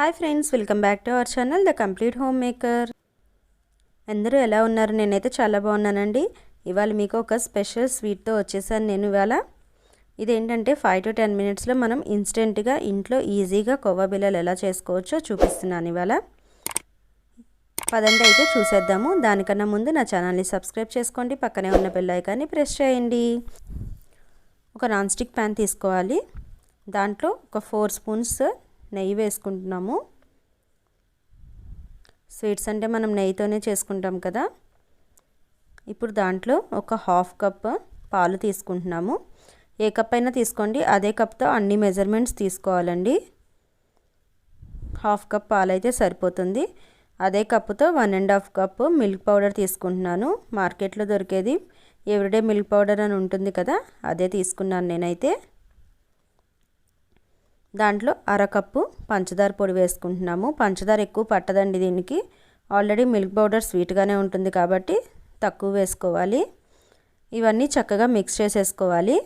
Hi friends, welcome back to our channel the complete home maker. అందరూ ఎలా ఉన్నారు? నేనైతే చాలా బాగున్నానండి. ఇవాళ మీకు ఒక స్పెషల్ స్వీట్తో వచ్చేసాను నేను ఇవాళ. ఇదేంటంటే 5 to 10 మినిట్స్లో మనం ఇన్స్టెంట్గా ఇంట్లో ఈజీగా కోవా బిళ్ళలు ఎలా చేసుకోవచ్చో చూపిస్తున్నాను ఇవాళ. పదండి అయితే చూసేద్దాము. దానికన్నా ముందు నా ఛానల్ని సబ్స్క్రైబ్ చేసుకోండి, పక్కనే ఉన్న బెల్ ఐకాన్ని ప్రెస్ చేయండి. ఒక నాన్ స్టిక్ ప్యాన్ తీసుకోవాలి. దాంట్లో ఒక 4 స్పూన్స్ నెయ్యి వేసుకుంటున్నాము. స్వీట్స్ అంటే మనం నెయ్యితోనే చేసుకుంటాం కదా. ఇప్పుడు దాంట్లో ఒక హాఫ్ కప్ పాలు తీసుకుంటున్నాము. ఏ కప్ అయినా తీసుకోండి, అదే కప్తో అన్ని మెజర్మెంట్స్ తీసుకోవాలండి. హాఫ్ కప్ పాలు అయితే సరిపోతుంది. అదే కప్పుతో 1.5 కప్ మిల్క్ పౌడర్ తీసుకుంటున్నాను. మార్కెట్లో దొరికేది ఎవ్రీడే మిల్క్ పౌడర్ అని ఉంటుంది కదా, అదే తీసుకున్నాను నేనైతే. దాంట్లో అరకప్పు పంచదార పొడి వేసుకుంటున్నాము. పంచదార ఎక్కువ పట్టదండి దీనికి, ఆల్రెడీ మిల్క్ పౌడర్ స్వీట్గానే ఉంటుంది కాబట్టి తక్కువ వేసుకోవాలి. ఇవన్నీ చక్కగా మిక్స్ చేసేసుకోవాలి.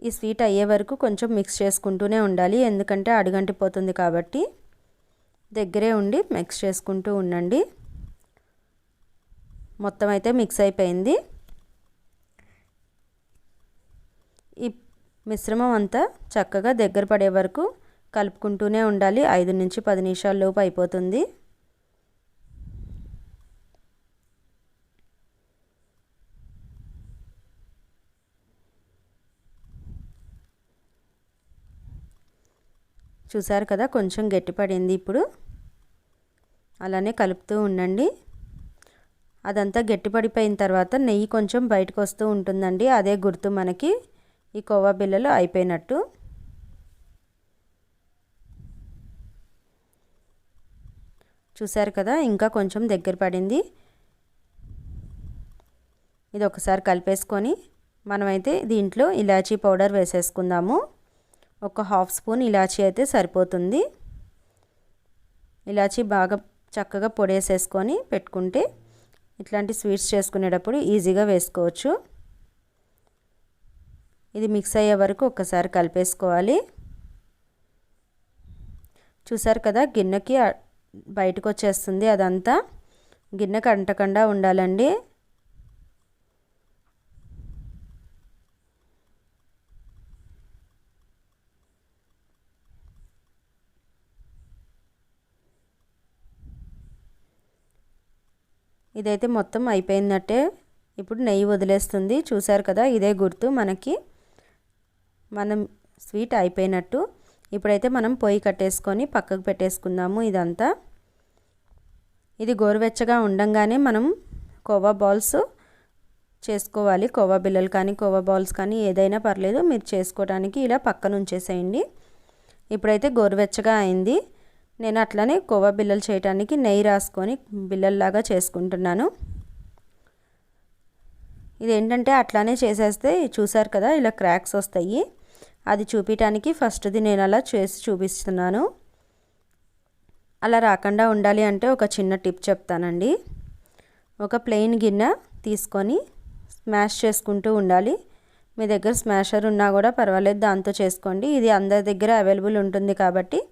ఈ స్వీట్ అయ్యే వరకు కొంచెం మిక్స్ చేసుకుంటూనే ఉండాలి, ఎందుకంటే అడుగంటిపోతుంది కాబట్టి దగ్గరే ఉండి మిక్స్ చేసుకుంటూ ఉండండి. మొత్తం అయితే మిక్స్ అయిపోయింది. ఈ మిశ్రమం అంతా చక్కగా దగ్గర పడే వరకు కలుపుకుంటూనే ఉండాలి. 5 నుంచి 10 నిమిషాల లోపు అయిపోతుంది. చూసారు కదా, కొంచెం గట్టిపడింది. ఇప్పుడు అలానే కలుపుతూ ఉండండి. అదంతా గట్టిపడిపోయిన తర్వాత నెయ్యి కొంచెం బయటకు వస్తూ ఉంటుందండి. అదే గుర్తు మనకి ఈ కోవా బిళ్ళలు అయిపోయినట్టు. చూసారు కదా, ఇంకా కొంచెం దగ్గర పడింది. ఇది ఒకసారి కలిపేసుకొని మనమైతే దీంట్లో ఇలాచీ పౌడర్ వేసేసుకుందాము. ఒక హాఫ్ స్పూన్ ఇలాచీ అయితే సరిపోతుంది. ఇలాచీ బాగా చక్కగా పొడేసేసుకొని పెట్టుకుంటే ఇట్లాంటి స్వీట్స్ చేసుకునేటప్పుడు ఈజీగా వేసుకోవచ్చు. ఇది మిక్స్ అయ్యే వరకు ఒక్కసారి కలిపేసుకోవాలి. చూసారు కదా, గిన్నెకి బయటకు వచ్చేస్తుంది. అదంతా గిన్నెకి అంటకుండా ఉండాలండి. ఇదైతే మొత్తం అయిపోయినట్టే. ఇప్పుడు నెయ్యి వదిలేస్తుంది. చూసారు కదా, ఇదే గుర్తు మనకి మనం స్వీట్ అయిపోయినట్టు. ఇప్పుడైతే మనం పొయ్యి కట్టేసుకొని పక్కకు పెట్టేసుకుందాము. ఇదంతా ఇది గోరువెచ్చగా ఉండంగానే మనం కోవా బాల్స్ చేసుకోవాలి. కోవా బిళ్ళలు కానీ కోవా బాల్స్ కానీ ఏదైనా పర్లేదు, మీరు చేసుకోవడానికి ఇలా పక్కన ఉంచేసేయండి. ఇప్పుడైతే గోరువెచ్చగా అయింది. నేను అట్లనే కోవా బిళ్ళలు చేయడానికి నెయ్యి రాసుకొని బిళ్ళల్లాగా చేసుకుంటున్నాను. ఇదేంటంటే అట్లానే చేసేస్తే చూసారు కదా, ఇలా క్రాక్స్ వస్తాయి. అది చూపించడానికి ఫస్ట్ది నేను అలా చేసి చూపిస్తున్నాను. అలా రాకుండా ఉండాలి అంటే ఒక చిన్న టిప్ చెప్తానండి. ఒక ప్లెయిన్ గిన్నె తీసుకొని స్మాష్ చేసుకుంటూ ఉండాలి. మీ దగ్గర స్మాషర్ ఉన్నా కూడా పర్వాలేదు, దాంతో చేసుకోండి. ఇది అందరి దగ్గర అవైలబుల్ ఉంటుంది కాబట్టి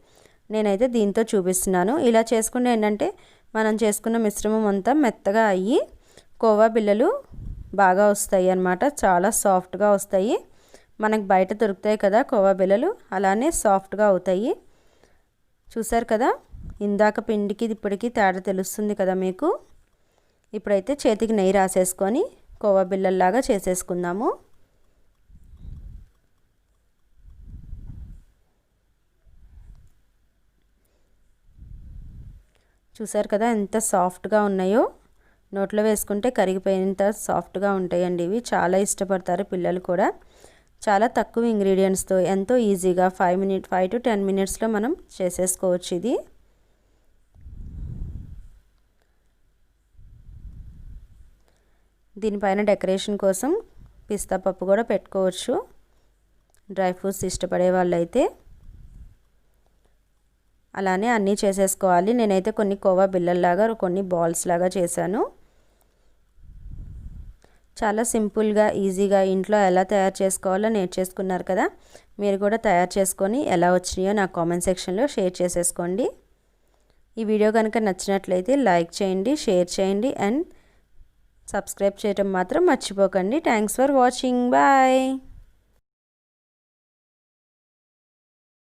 నేనైతే దీంతో చూపిస్తున్నాను. ఇలా చేసుకుంటే ఏంటంటే మనం చేసుకున్న మిశ్రమం అంతా మెత్తగా అయ్యి కోవా బిళ్ళలు బాగా వస్తాయి అన్నమాట. చాలా సాఫ్ట్గా వస్తాయి. మనకు బయట దొరుకుతాయి కదా కోవా బిళ్ళలు, అలానే సాఫ్ట్గా అవుతాయి. చూసారు కదా, ఇందాక పిండికి ఇప్పటికి తేడా తెలుస్తుంది కదా మీకు. ఇప్పుడైతే చేతికి నెయ్యి రాసేసుకొని కోవా బిళ్ళల్లాగా చేసేసుకుందాము. చూసారు కదా ఎంత సాఫ్ట్గా ఉన్నాయో. నోట్లో వేసుకుంటే కరిగిపోయేంత సాఫ్ట్గా ఉంటాయండి ఇవి. చాలా ఇష్టపడతారు పిల్లలు కూడా. చాలా తక్కువ ఇంగ్రీడియంట్స్తో ఎంతో ఈజీగా 5 to 10 మినిట్స్లో మనం చేసేసుకోవచ్చు ఇది. దీనిపైన డెకరేషన్ కోసం పిస్తా పప్పు కూడా పెట్టుకోవచ్చు, డ్రై ఫ్రూట్స్ ఇష్టపడే వాళ్ళైతే. అలానే అన్నీ చేసేసుకోవాలి. నేనైతే కొన్ని కోవా బిళ్ళల్లాగా కొన్ని బాల్స్ లాగా చేశాను. చాలా సింపుల్గా ఈజీగా ఇంట్లో ఎలా తయారు చేసుకోవాలో నేర్చేసుకున్నారు కదా. మీరు కూడా తయారు చేసుకొని ఎలా వచ్చినాయో నా కామెంట్ సెక్షన్లో షేర్ చేసేసుకోండి. ఈ వీడియో కనుక నచ్చినట్లయితే లైక్ చేయండి, షేర్ చేయండి అండ్ సబ్స్క్రైబ్ చేయడం మాత్రం మర్చిపోకండి. Thanks for watching. బాయ్.